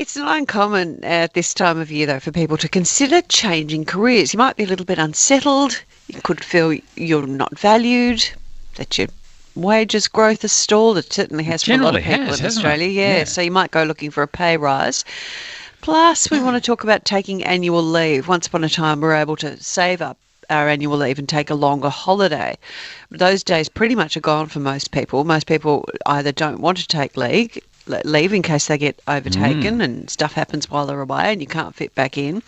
It's not uncommon at this time of year, though, for people to consider changing careers. You might be a little bit unsettled. You could feel you're not valued, that your wages growth has stalled. It certainly has for a lot of Generally people has, in hasn't Australia. it? Yeah, Yeah. so you might go looking for a pay rise. Plus, we want to talk about taking annual leave. Once upon a time, we were able to save up our annual leave and take a longer holiday. Those days pretty much are gone for most people. Most people either don't want to take leave in case they get overtaken and stuff happens while they're away and you can't fit back in.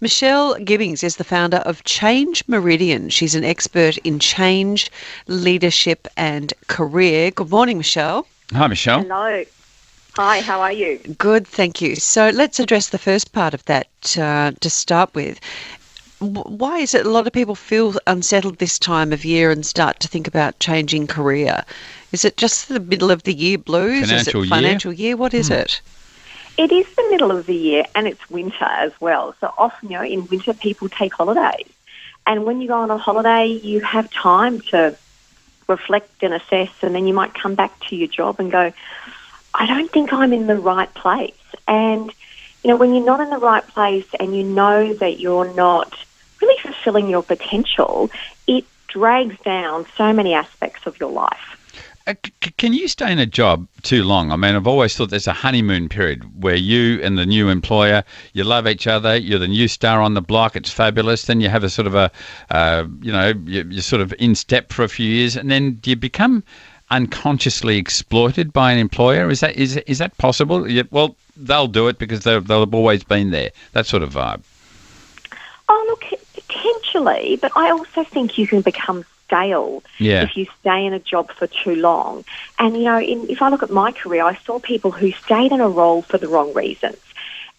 Michelle Gibbings is the founder of Change Meridian. She's an expert in change, leadership and career. Good morning, Michelle. Hi, Michelle. Hello. Hi, how are you? Good, thank you. So let's address the first part of that to start with. Why is it a lot of people feel unsettled this time of year and start to think about changing career? Is it just the middle of the year blues? Financial is it financial year? What is it? It is the middle of the year and it's winter as well. So often, in winter people take holidays. And when you go on a holiday, you have time to reflect and assess, and then you might come back to your job and go, I don't think I'm in the right place. And, when you're not in the right place and you know that you're not really fulfilling your potential, it drags down so many aspects of your life. Can you stay in a job too long? I mean, I've always thought there's a honeymoon period where you and the new employer, you love each other, you're the new star on the block, it's fabulous. Then you have a sort of you're sort of in step for a few years, and then do you become unconsciously exploited by an employer? Is that possible? Well, they'll do it because they'll have always been there. That sort of vibe. Oh, look, potentially, but I also think you can become stale if you stay in a job for too long. And, if I look at my career, I saw people who stayed in a role for the wrong reasons.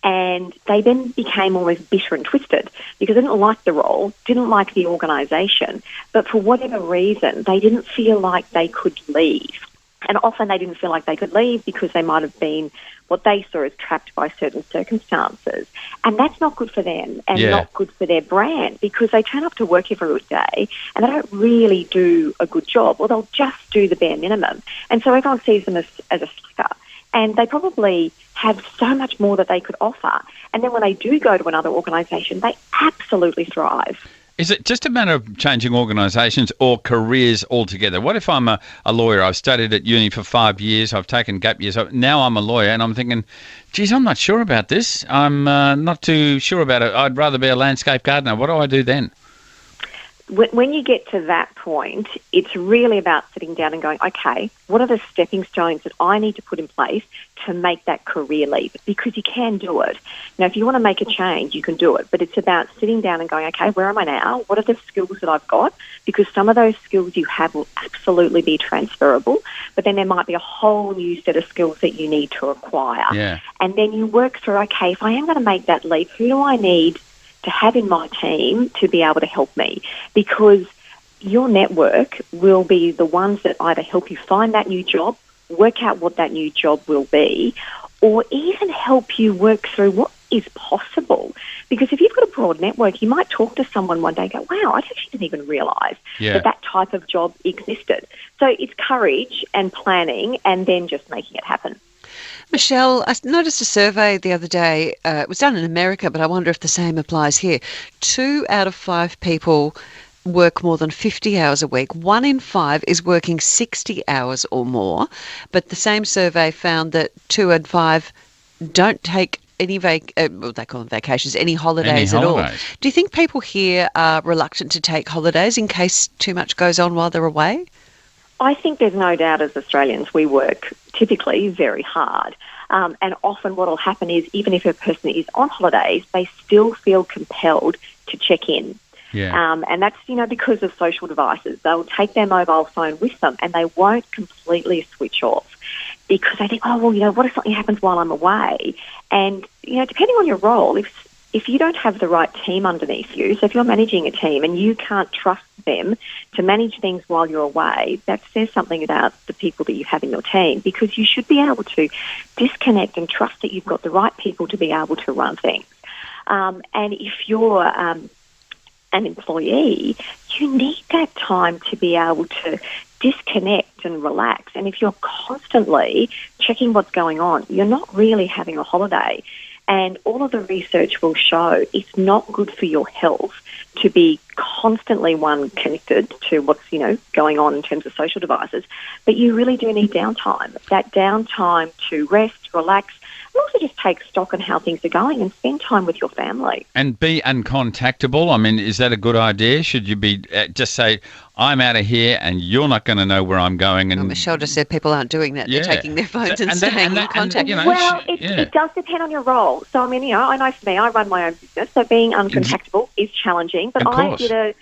And they then became almost bitter and twisted because they didn't like the role, didn't like the organisation, but for whatever reason, they didn't feel like they could leave. And often they didn't feel like they could leave because they might have been what they saw as trapped by certain circumstances. And that's not good for them and not good for their brand because they turn up to work every day and they don't really do a good job, or they'll just do the bare minimum. And so everyone sees them as a slacker. And they probably have so much more that they could offer. And then when they do go to another organisation, they absolutely thrive. Is it just a matter of changing organisations or careers altogether? What if I'm a lawyer? I've studied at uni for 5 years. I've taken gap years. Now I'm a lawyer and I'm thinking, geez, I'm not sure about this. I'm not too sure about it. I'd rather be a landscape gardener. What do I do then? When you get to that point, it's really about sitting down and going, okay, what are the stepping stones that I need to put in place to make that career leap? Because you can do it. Now, if you want to make a change, you can do it. But it's about sitting down and going, okay, where am I now? What are the skills that I've got? Because some of those skills you have will absolutely be transferable, but then there might be a whole new set of skills that you need to acquire. Yeah. And then you work through, okay, if I am going to make that leap, who do I need to have in my team to be able to help me? Because your network will be the ones that either help you find that new job, work out what that new job will be, or even help you work through what is possible. Because if you've got a broad network, you might talk to someone one day and go, wow, I actually didn't even realise that type of job existed. So it's courage and planning and then just making it happen. Michelle, I noticed a survey the other day. It was done in America, but I wonder if the same applies here. 2 out of 5 people work more than 50 hours a week. 1 in 5 is working 60 hours or more. But the same survey found that 2 in 5 don't take any they call them vacations, any holidays at all. Do you think people here are reluctant to take holidays in case too much goes on while they're away? I think there's no doubt as Australians we work typically very hard. And often what will happen is even if a person is on holidays, they still feel compelled to check in. Yeah. And that's, because of social devices. They'll take their mobile phone with them and they won't completely switch off because they think, what if something happens while I'm away? And, depending on your role, if you don't have the right team underneath you, so if you're managing a team and you can't trust them to manage things while you're away, that says something about the people that you have in your team, because you should be able to disconnect and trust that you've got the right people to be able to run things. And if you're an employee, you need that time to be able to disconnect and relax. And if you're constantly checking what's going on, you're not really having a holiday. And all of the research will show it's not good for your health to be constantly, connected to what's, going on in terms of social devices. But you really do need downtime. That downtime to rest, relax, and also just take stock on how things are going and spend time with your family. And be uncontactable. I mean, is that a good idea? Should you be just say, I'm out of here and you're not going to know where I'm going? And Michelle just said people aren't doing that. They're taking their phones and staying in contact. Well, it does depend on your role. So, I know for me, I run my own business, so being uncontactable is challenging. But I did a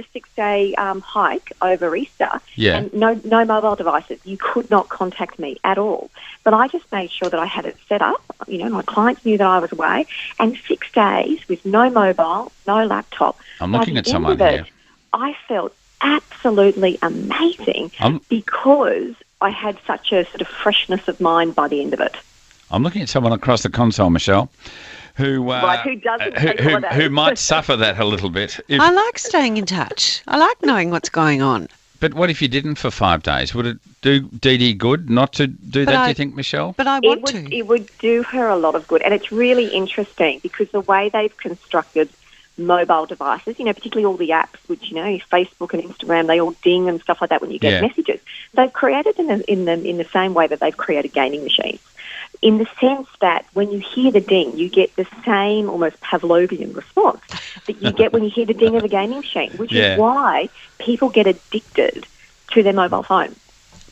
6-day hike over Easter, and no mobile devices. You could not contact me at all. But I just made sure that I had it set up. My clients knew that I was away, and 6 days with no mobile, no laptop. I'm looking at someone here. I felt absolutely amazing because I had such a sort of freshness of mind by the end of it. I'm looking at someone across the console, Michelle, who might suffer that a little bit. I like staying in touch. I like knowing what's going on. But what if you didn't for 5 days? Would it do Dee Dee good not to do that, do you think, Michelle? But I want to. It would do her a lot of good. And it's really interesting because the way they've constructed mobile devices, particularly all the apps, which, Facebook and Instagram, they all ding and stuff like that when you get messages. They've created in the same way that they've created gaming machines, in the sense that when you hear the ding, you get the same almost Pavlovian response that you get when you hear the ding of a gaming machine, which is why people get addicted to their mobile phone.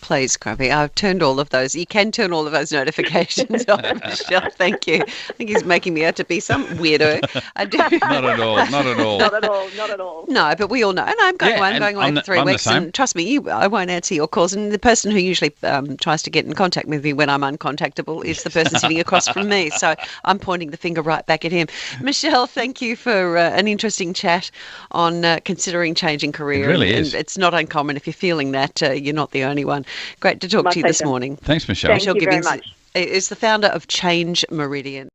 Please, Grumpy, I've turned all of those. You can turn all of those notifications off, Michelle. Thank you. I think he's making me out to be some weirdo. I do. Not at all. Not at all. Not at all. Not at all. No, but we all know. And I'm going away for 3 weeks. And trust me, I won't answer your calls. And the person who usually tries to get in contact with me when I'm uncontactable is the person sitting across from me. So I'm pointing the finger right back at him. Michelle, thank you for an interesting chat on considering changing career. It really is. And it's not uncommon. If you're feeling that, you're not the only one. Great to talk to you this morning. Thanks, Michelle. Thank you very much. Is the founder of Change Meridian.